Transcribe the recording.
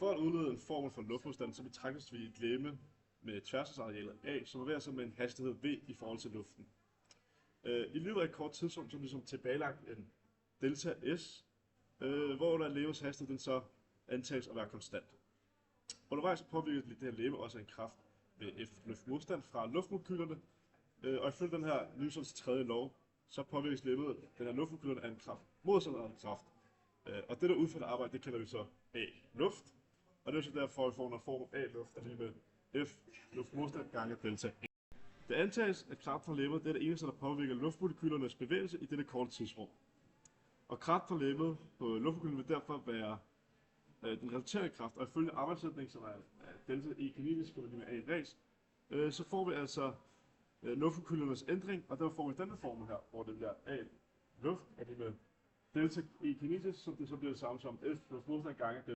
For at udlede en formel for luftmodstand, så betragtes vi et legeme med tværsnitsarealet A, som bevæger sig med en hastighed v i forhold til luften. I løbet af et kort tidsrum, så er ligesom tilbagelagt en delta S, hvor der legemets hastighed den så antages at være konstant. Undervejs påvirker det her legeme også en kraft ved F luftmodstand fra luftmolekylerne, og ifølge den her Newtons tredje lov, så påvirkes legemet den her luftmolekylerne af en kraft modsat en kraft. Og det der udfører arbejde, det kalder vi så A luft, og det er så derfor, vi får en form A luft, er lige med F luftmodstand gange delta A. Det antages, at kraft fra legemet det er det eneste, der påvirker luftmolekylernes bevægelse i dette korte tidsrum. Og kraft fra legemet på luftmolekylerne vil derfor være den resulterende kraft, og ifølge arbejdssætning, som er delta E kinetisk og med A ræs, så får vi altså luftmolekylernes ændring, og derfor får vi denne formel her, hvor det bliver A luft, og det med delta E kinetisk, som det så bliver det samme som F luftmodstand gange